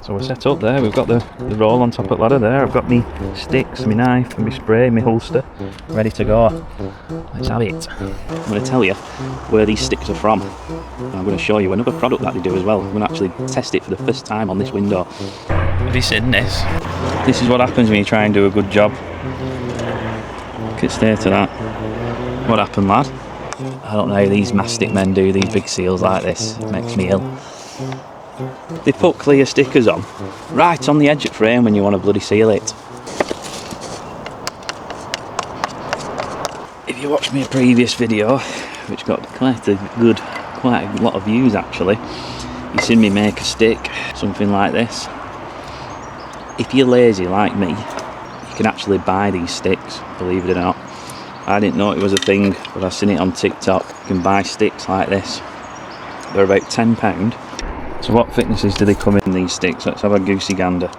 So we're set up there, we've got the roll on top of the ladder there, I've got me sticks, my knife and my spray, my holster, ready to go. Let's have it. I'm going to tell you where these sticks are from. And I'm going to show you another product that they do as well. I'm going to actually test it for the first time on this window. Have you seen this? This is what happens when you try and do a good job. Could stay to that. What happened, lad? I don't know how these mastic men do these big seals like this. It makes me ill. They put clear stickers on, right on the edge of frame when you want to bloody seal it. If you watched my previous video, which got quite a lot of views actually, you've seen me make a stick, something like this. If you're lazy like me, you can actually buy these sticks, believe it or not. I didn't know it was a thing, but I've seen it on TikTok. You can buy sticks like this. They're about £10. So what thicknesses do they come in these sticks? Let's have a goosey gander.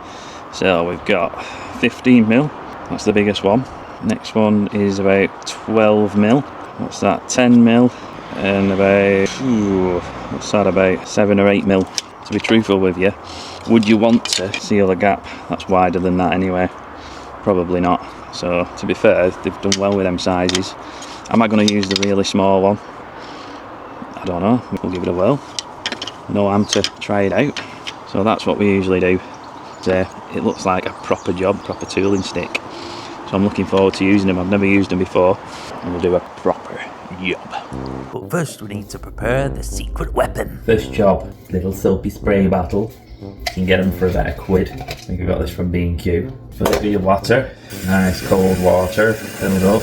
So we've got 15mm, that's the biggest one. Next one is about 12mm. What's that? 10mm, and about, what's that, about 7 or 8mm. To be truthful with you, would you want to seal a gap that's wider than that anyway? Probably not. So to be fair, they've done well with them sizes. Am I going to use the really small one? I don't know, we'll give it a whirl. No harm to try it out. So that's what we usually do. So it looks like a proper job, proper tooling stick. So I'm looking forward to using them. I've never used them before, and we'll do a proper job. But first we need to prepare the secret weapon. First job, little soapy spray bottle. You can get them for about £1. I think I got this from B&Q. Fill it with your water, nice cold water. Fill it up,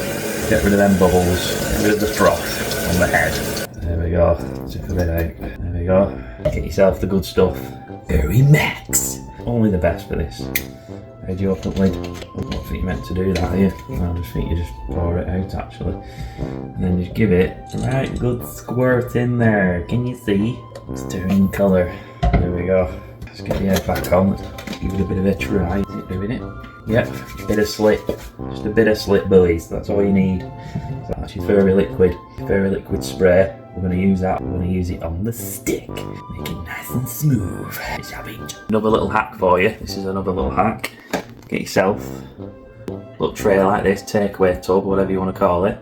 get rid of them bubbles, get rid of the froth on the head. There we go, tip a bit out. There we go. Get yourself the good stuff. Very max. Only the best for this. How'd you open the lid? I don't think you're meant to do that, are you? I just think you just pour it out actually. And then just give it a right good squirt in there. Can you see? It's turning colour. There we go. Let's get the head back on. Let's give it a bit of a try. Is it doing it? Yep, bit of slip. Just a bit of slip, boys. That's all you need. So that's your fairy liquid spray. We're going to use that. We're going to use it on the stick. Make it nice and smooth. Another little hack for you. This is another little hack. Get yourself a little tray like this, takeaway tub, whatever you want to call it.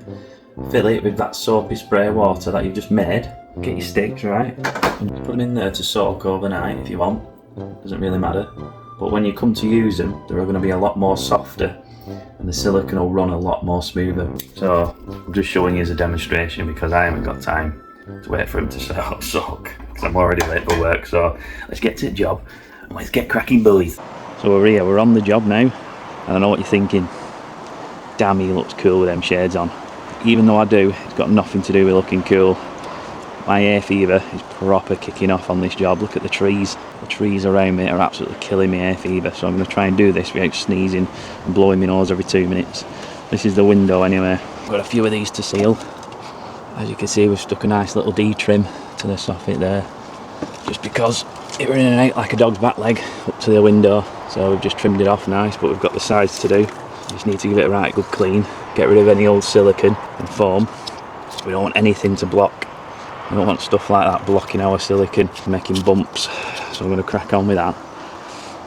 Fill it with that soapy spray water that you've just made. Get your sticks, right? And put them in there to soak overnight if you want. Doesn't really matter. But when you come to use them, they're going to be a lot more softer and the silicone will run a lot more smoother. So I'm just showing you as a demonstration because I haven't got time to wait for them to soak because I'm already late for work. So let's get to the job and let's get cracking, boys. So we're here, we're on the job now, and I know what you're thinking. Damn, he looks cool with them shades on. Even though I do, it's got nothing to do with looking cool. My hay fever is proper kicking off on this job. Look at the trees. The trees around me are absolutely killing me hay fever. So I'm going to try and do this without sneezing and blowing my nose every 2 minutes. This is the window anyway. I've got a few of these to seal. As you can see, we've stuck a nice little D-trim to the soffit there. Just because it were in and out like a dog's back leg up to the window. So we've just trimmed it off nice, but we've got the sides to do. Just need to give it a right good clean. Get rid of any old silicone and foam. We don't want anything to block. We don't want stuff like that blocking our silicone, making bumps. So I'm going to crack on with that.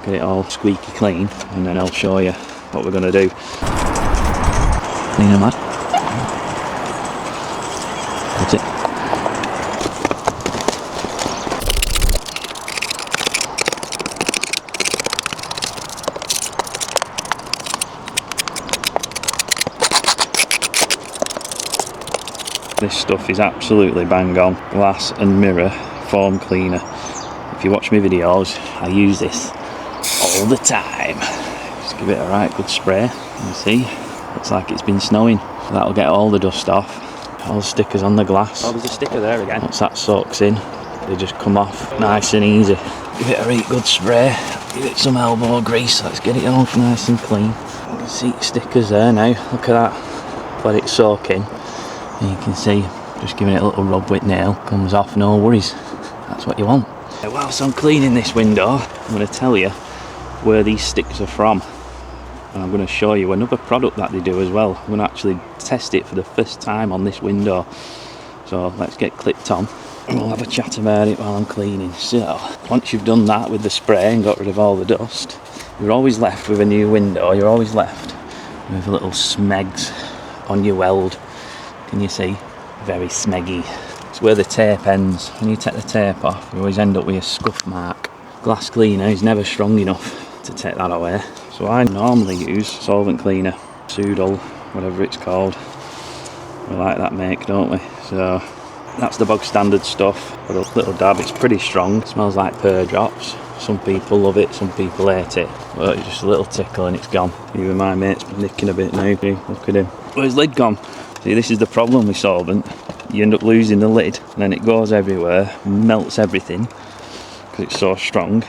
Get it all squeaky clean, and then I'll show you what we're going to do. Clean them, lad. That's it. This stuff is absolutely bang on. Glass and mirror foam cleaner. If you watch my videos, I use this all the time. Just give it a right good spray. You see, looks like it's been snowing. That'll get all the dust off. All the stickers on the glass. Oh, there's a sticker there again. Once that soaks in, they just come off nice and easy. Give it a right good spray. Give it some elbow grease. Let's get it all nice and clean. You can see stickers there now. Look at that. Let it soak in. And you can see, just giving it a little rub with nail, comes off, no worries. That's what you want. Whilst I'm cleaning this window, I'm going to tell you where these sticks are from. And I'm going to show you another product that they do as well. I'm going to actually test it for the first time on this window. So let's get clipped on and we'll have a chat about it while I'm cleaning. So, once you've done that with the spray and got rid of all the dust, you're always left with a new window, you're always left with little smegs on your weld. Can you see? Very smeggy. It's where the tape ends. When you take the tape off, you always end up with a scuff mark. Glass cleaner is never strong enough to take that away. So I normally use solvent cleaner, Sudol, whatever it's called. We like that make, don't we? So that's the bog standard stuff. But a little dab, it's pretty strong. It smells like pear drops. Some people love it, some people hate it. But it's just a little tickle and it's gone. Even my mate's been nicking a bit now. Look at him. Where's lid gone? See, this is the problem with solvent. You end up losing the lid and then it goes everywhere, melts everything because it's so strong.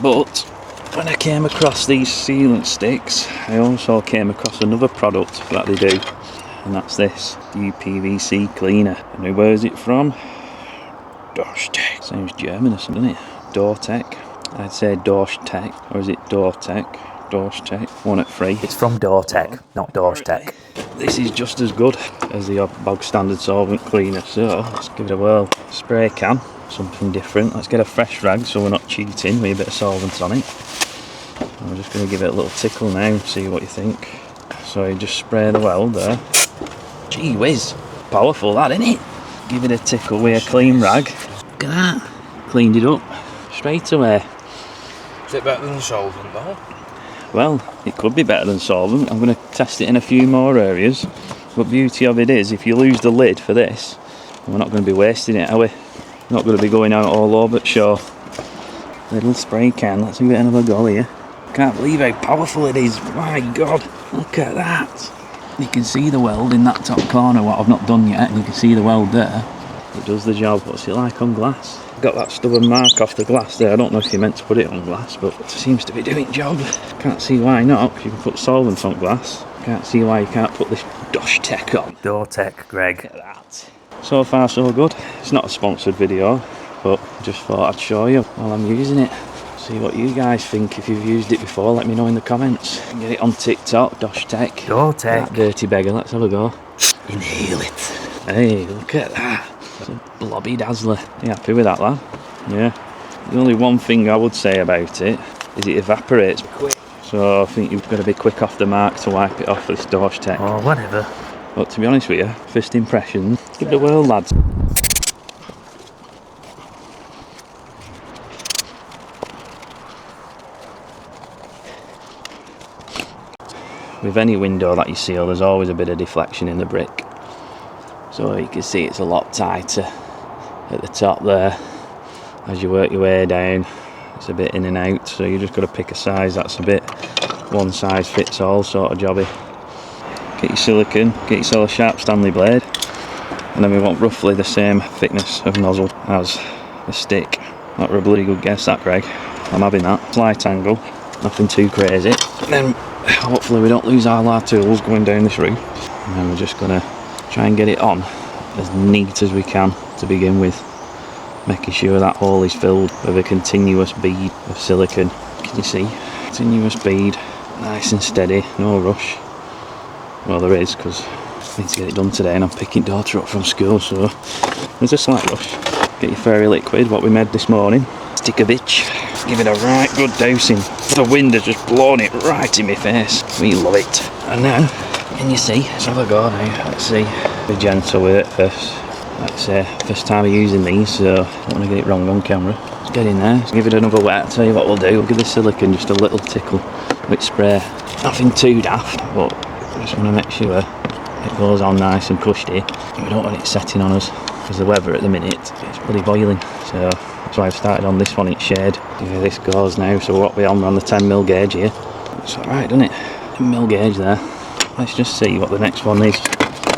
But when I came across these sealant sticks, I also came across another product that they do, and that's this UPVC cleaner. And where is it from? Dorstek. Sounds German or something, doesn't it? Dortek. I'd say Dorstek, or is it Dortek? Dorstek. One at free. It's from Dortek, not Dorstek. This is just as good as the bog standard solvent cleaner, so let's give it a whirl. Spray can, something different. Let's get a fresh rag so we're not cheating with a bit of solvent on it. I'm just going to give it a little tickle now and see what you think. So you just spray the weld there. Gee whiz, powerful that, isn't it? Give it a tickle with a clean rag. Look at that, cleaned it up straight away. Is it better than solvent though? Well, it could be better than solvent. I'm going to test it in a few more areas. But the beauty of it is, if you lose the lid for this, we're not going to be wasting it, are we? Not going to be going out all over the show. Little spray can, let's give it another go here. Can't believe how powerful it is. My God, look at that. You can see the weld in that top corner, what I've not done yet, and you can see the weld there. It does the job. What's it like on glass? Got that stubborn mark off the glass there. I don't know if you meant to put it on glass, but it seems to be doing job. Can't see why not, because you can put solvent on glass. Can't see why you can't put this Dorstek on. Dortek, Greg. Look at that. So far so good. It's not a sponsored video, but I just thought I'd show you while I'm using it. See what you guys think. If you've used it before, let me know in the comments. Get it on TikTok, Dorstek. Dortek. That dirty beggar, let's have a go. Inhale it. Hey, look at that. It's a blobby dazzler. You happy with that, lad? Yeah. The only one thing I would say about it is it evaporates quick. So I think you've got to be quick off the mark to wipe it off with this Dorstek. Oh, whatever. But to be honest with you, first impressions, give it a whirl, lads. With any window that you seal, there's always a bit of deflection in the brick. So you can see it's a lot tighter at the top there. As you work your way down, it's a bit in and out, so you just got to pick a size that's a bit one size fits all sort of jobby. Get your silicone, get yourself a sharp Stanley blade, and then we want roughly the same thickness of nozzle as the stick. Not a bloody good guess that, Greg. I'm having that. Slight angle, nothing too crazy. And then hopefully we don't lose all our tools going down this route. And then we're just going to try and get it on as neat as we can to begin with, making sure that hole is filled with a continuous bead of silicone. Can you see? Continuous bead, nice and steady, no rush. Well, there is, because I need to get it done today and I'm picking daughter up from school, so there's a slight rush. Get your fairy liquid, what we made this morning, stick a bitch, give it a right good dousing. The wind has just blown it right in my face. We love it. And now, can you see? Let's have a go now. Let's see. Be gentle with it first. Like I say, first time of using these, so I don't want to get it wrong on camera. Let's get in there, let's give it another wet. I'll tell you what we'll do, we'll give the silicone just a little tickle with spray. Nothing too daft, but I just want to make sure it goes on nice and cushy. We don't want it setting on us, because the weather at the minute, it's bloody boiling. So that's why I've started on this one, it's shade. Yeah, this goes now, so what we're on the 10mm gauge here. It's alright, doesn't it? 10mm gauge there. Let's just see what the next one is,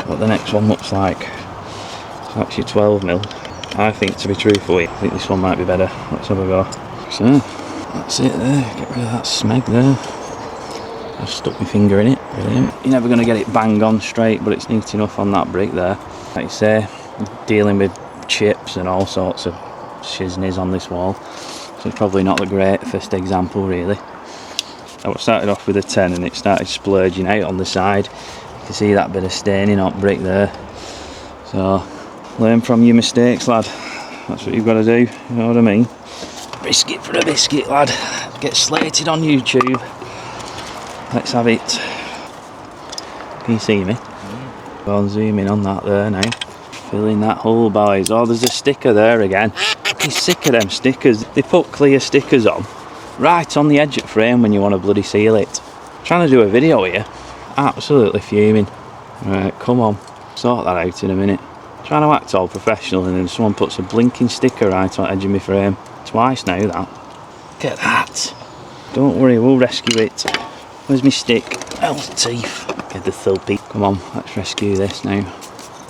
what the next one looks like. It's actually 12mm. I think, to be truthful, I think this one might be better. Let's have a go. So, that's it there. Get rid of that smeg there. I've stuck my finger in it. Brilliant. You're never going to get it bang on straight, but it's neat enough on that brick there. Like you say, dealing with chips and all sorts of shiznies on this wall. So it's probably not the greatest example, really. I started off with a 10 and it started splurging out on the side. You can see that bit of staining on brick there. So Learn from your mistakes, lad. That's what you've got to do, you know what I mean? Biscuit for a biscuit, lad. Get slated on YouTube. Let's have it. Can you see me? Go on, zoom in on that there now. Filling that hole, boys. Oh, there's a sticker there again. I'm sick of them stickers. They put clear stickers on right on the edge of the frame when you want to bloody seal it. I'm trying to do a video here. Absolutely fuming. Right, come on. Sort that out in a minute. Trying to act all professional and then someone puts a blinking sticker right on the edge of my frame. Twice now, that. Get that. Don't worry, we'll rescue it. Where's my stick? Oh, teeth. Get the thulpy. Come on, let's rescue this now.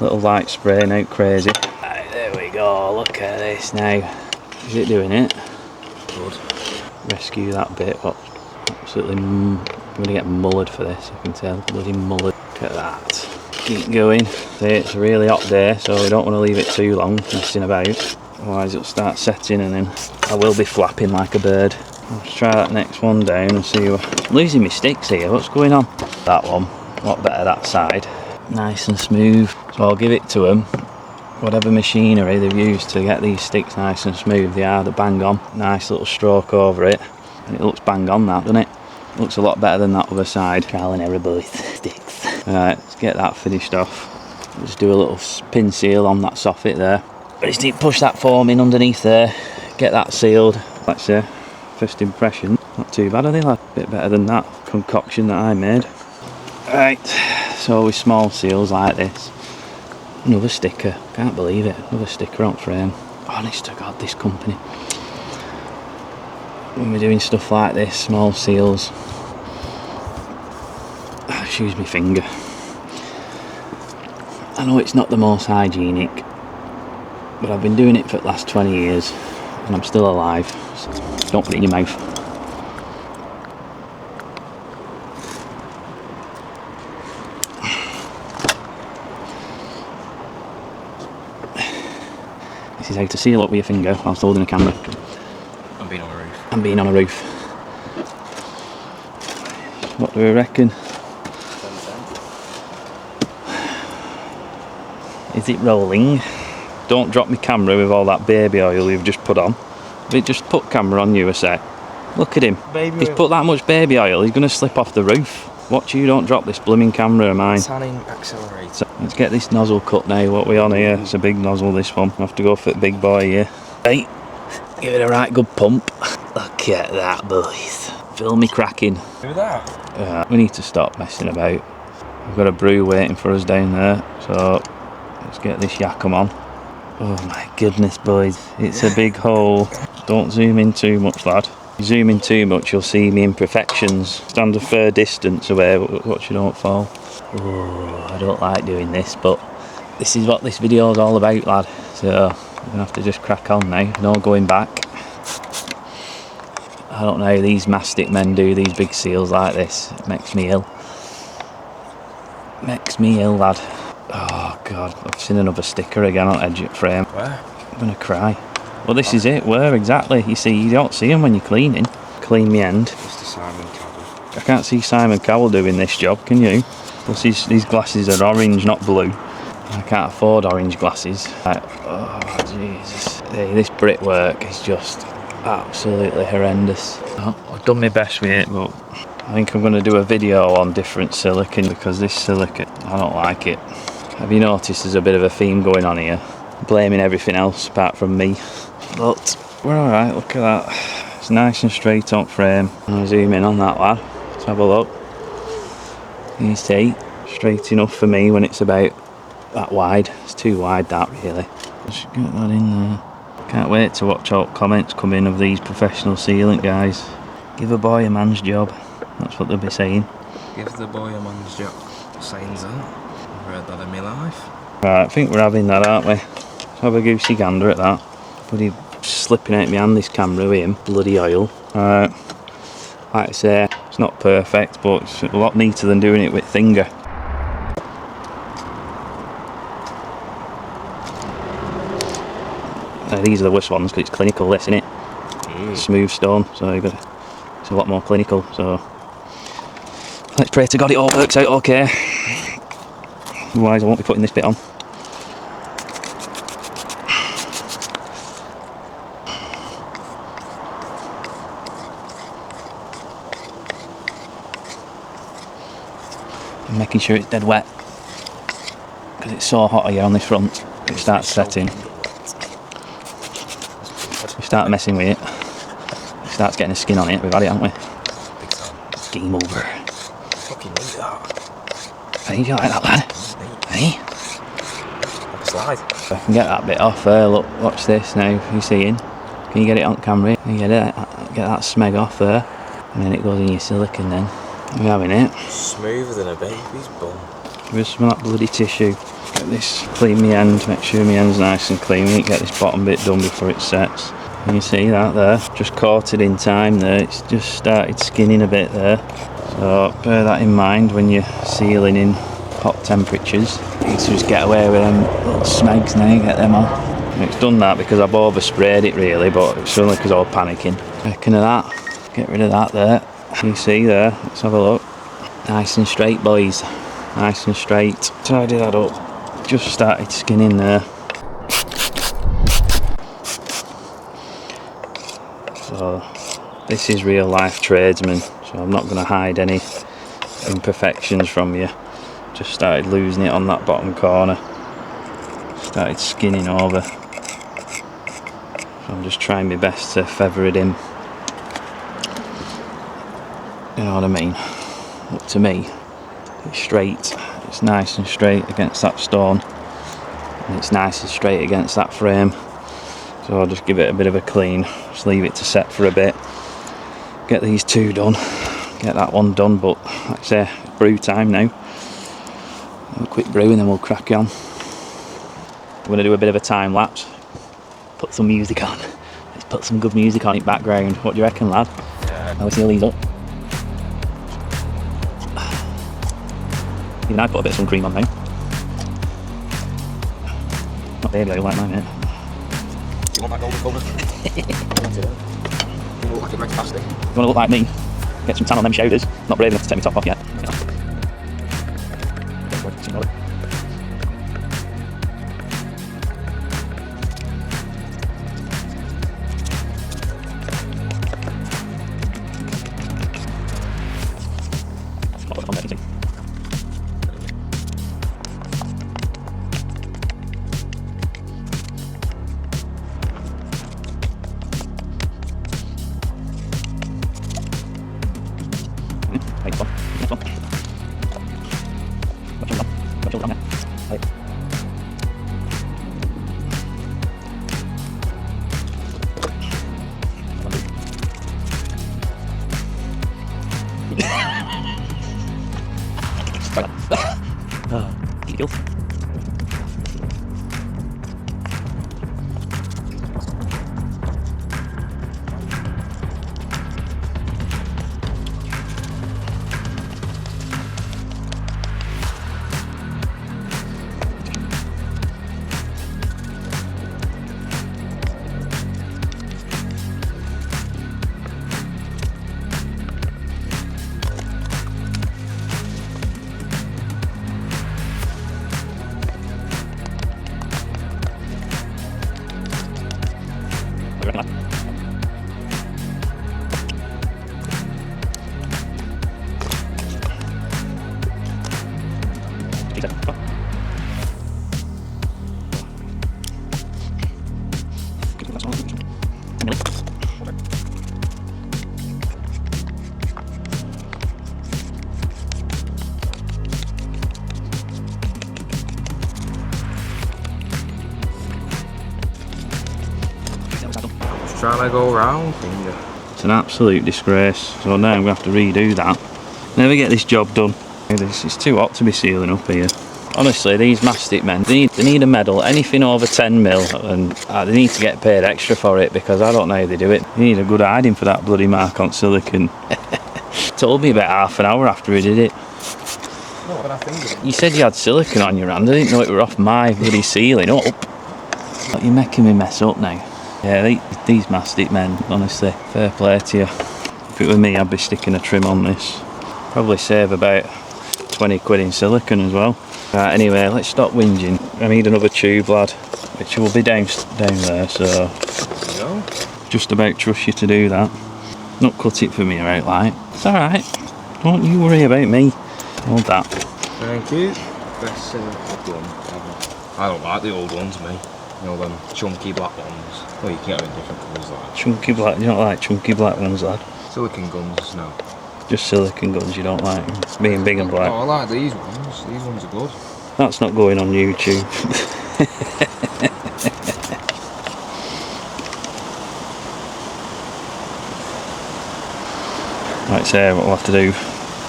Little light spray, now crazy. Right, there we go, look at this now. Is it doing it? Good. Rescue that bit, but absolutely, I'm going to get mullered for this, I can tell. Bloody mullered. Look at that. Keep going. See, it's a really hot day, so we don't want to leave it too long messing about. Otherwise it'll start setting and then I will be flapping like a bird. Let's try that next one down and see what... I'm losing my sticks here, what's going on? That one, a lot better that side. Nice and smooth. So I'll give it to them. Whatever machinery they've used to get these sticks nice and smooth, they are, they're bang on. Nice little stroke over it. And it looks bang on that, doesn't it? Looks a lot better than that other side. Trial and error, boys. Sticks. Alright, let's get that finished off. Just do a little pin seal on that soffit there. I just need to push that foam in underneath there. Get that sealed. Let's say, first impression. Not too bad, are they, lad? Bit better than that concoction that I made. Right, so with small seals like this. Another sticker. Can't believe it. Another sticker on frame. Honest to God, this company. When we're doing stuff like this, small seals. Excuse me finger. I know it's not the most hygienic, but I've been doing it for the last 20 years and I'm still alive, so don't put it in your mouth. This is how to seal up with your finger whilst holding a camera. I'm being on a roof. And being on a roof. What do we reckon? Is it rolling? Don't drop my camera with all that baby oil you've just put on. It just put camera on you a sec. Look at him. He's put that much baby oil, he's going to slip off the roof. Watch you don't drop this blooming camera of mine. Tanning accelerator. So, let's get this nozzle cut now. What we on here? It's a big nozzle, this one. I have to go for the big boy here. Right, give it a right good pump. Look at that, boys. Feel me cracking. Do that. We need to stop messing about. We've got a brew waiting for us down there, so let's get this yakkum on. Oh my goodness, boys, it's a big hole. Don't zoom in too much, lad. If you zoom in too much, you'll see me imperfections. Stand a fair distance away, watch you don't fall. Oh, I don't like doing this, but this is what this video is all about, lad. So we're gonna have to just crack on now. No going back. I don't know how these mastic men do these big seals like this. It makes me ill. Makes me ill, lad. Oh God, I've seen another sticker again on the edge of the frame. Where? I'm gonna cry. Well, this is it. Where exactly? You see, you don't see them when you're cleaning. Clean me end. Mr. Simon Cowell. I can't see Simon Cowell doing this job, can you? Plus these glasses are orange, not blue. I can't afford orange glasses. Like, oh Jesus. Hey, this brickwork is just absolutely horrendous. Oh, I've done my best with it, but I think I'm going to do a video on different silicone because this silicone, I don't like it. Have you noticed there's a bit of a theme going on here? Blaming everything else apart from me. But we're alright, look at that. It's nice and straight on frame. I'll zoom in on that, lad. Let's have a look. You see, straight enough for me when it's about that wide. It's too wide, that really. Just get that in there. Can't wait to watch all comments come in of these professional sealant guys. Give a boy a man's job. That's what they'll be saying. Give the boy a man's job. Saying that. I've heard that in my life. Right, I think we're having that, aren't we? Let's have a goosey gander at that. Bloody slipping out my hand, this camera with him. Bloody oil. Like I say, it's not perfect, but it's a lot neater than doing it with finger. These are the worst ones because it's clinical, this, isn't it? Smooth stone, so you've got it's a lot more clinical. So let's pray to God it all works out okay. Otherwise, I won't be putting this bit on. and making sure it's dead wet, because it's so hot here on this front. It starts setting. You start messing with it, it starts getting a skin on it. We've had it, haven't we? Game over. Fucking need that. Hey, do you like that, lad? Hey? Like a slide. I can get that bit off there. Look, watch this now. You seeing? Can you get it on camera? Can you get that smeg off there? And then it goes in your silicone then. We're having it. Smoother than a baby's bum. Give us some of that bloody tissue. Get this, clean my hand, make sure my hand's nice and clean. We need to get this bottom bit done before it sets. And you see that there? Just caught it in time there. It's just started skinning a bit there. So bear that in mind when you're sealing in hot temperatures. You need to just get away with them little smegs now, get them on. And it's done that because I've oversprayed it really, but it's only because I was panicking. Reckon of that. Get rid of that there. You see there, let's have a look. Nice and straight, boys. Nice and straight. Tidy that up. Just started skinning there. So this is real life tradesman, so I'm not going to hide any imperfections from you. Just started losing it on that bottom corner. Started skinning over. So I'm just trying my best to feather it in. You know what I mean? Up to me, it's straight. It's nice and straight against that stone, and it's nice and straight against that frame. So I'll just give it a bit of a clean, just leave it to set for a bit, get these two done, get that one done. But like I say, brew time now. A quick brew and then we'll crack on. We're going to do a bit of a time lapse, put some music on. Let's put some good music on in background. What do you reckon, lad? I'll seal these up. Even I put a bit of sun cream on now. Not baby oil like mine, mate. You want that golden colour? You look like a Greg's plastic. You want to look like me? Get some tan on them shoulders. Not brave enough to take my top off yet. Trying to go round finger. It's an absolute disgrace. So now I'm going to have to redo that. Never get this job done. It's too hot to be sealing up here. Honestly, these mastic men, they need a medal. Anything over 10 mil, and they need to get paid extra for it, because I don't know how they do it. You need a good hiding for that bloody mark on silicone. Told me about half an hour after he did it. What did I think? You said you had silicone on your hand. I didn't know it were off my bloody sealing up. But you're making me mess up now. Yeah, these mastic men, honestly, fair play to you. If it were me, I'd be sticking a trim on this. Probably save about 20 quid in silicone as well. Right, anyway, let's stop whinging. I need another tube, lad, which will be down there, so just about trust you to do that. Not cut it for me, right, like. It's alright. Don't you worry about me. Hold that. Thank you. Best silicone ever. I don't like the old ones, me. You know, them chunky black ones. Well, you can get them in different colours, like. Chunky black, you don't like chunky black ones, lad? Silicone guns, no. Just silicone guns you don't like, being big and black. Oh, I like these ones. These ones are good. That's not going on YouTube. Right, so what we'll have to do,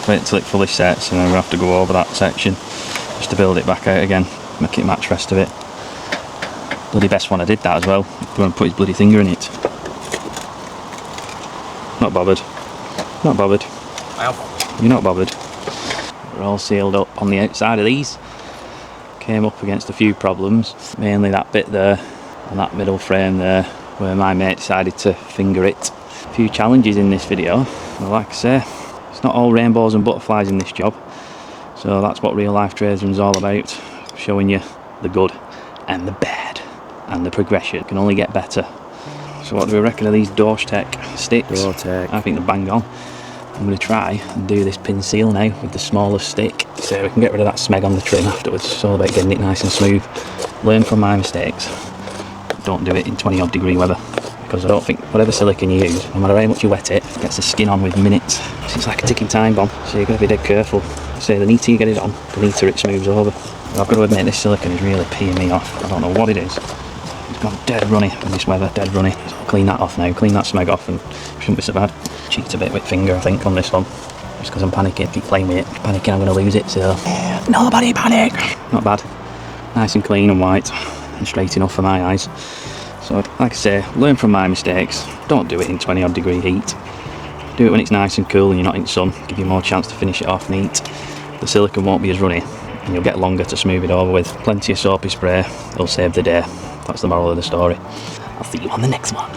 wait until it fully sets, and then we'll have to go over that section just to build it back out again, make it match the rest of it. Bloody best one I did that as well. He won't put his bloody finger in it. Not bothered. Not bothered. I am bothered. You're not bothered. We're all sealed up on the outside of these. Came up against a few problems, mainly that bit there and that middle frame there where my mate decided to finger it. A few challenges in this video. Well, like I say, it's not all rainbows and butterflies in this job. So that's what real life tradesman's all about. Showing you the good and the bad and the progression. It can only get better. So what do we reckon of these Tech sticks? I think they're bang on. I'm going to try and do this pin seal now with the smallest stick, so we can get rid of that smeg on the trim afterwards. It's all about getting it nice and smooth. Learn from my mistakes. Don't do it in 20 odd degree weather, because I don't think whatever silicone you use, no matter how much you wet it, it gets the skin on with minutes. So it's like a ticking time bomb, so you've got to be dead careful. So the neater you get it on, the neater it smooths over. I've got to admit, this silicone is really peeing me off. I don't know what it is. It's gone dead runny in this weather, dead runny. So I'll clean that off now, clean that smeg off, and it shouldn't be so bad. Cheeked a bit with finger, I think, on this one. Just because I'm panicking, keep playing with it. Panicking, I'm going to lose it, so nobody panic! Not bad. Nice and clean and white, and straight enough for my eyes. So, like I say, learn from my mistakes. Don't do it in 20 odd degree heat. Do it when it's nice and cool and you're not in sun. Give you more chance to finish it off neat. The silicone won't be as runny, and you'll get longer to smooth it over with. Plenty of soapy spray, it'll save the day. That's the moral of the story. I'll see you on the next one.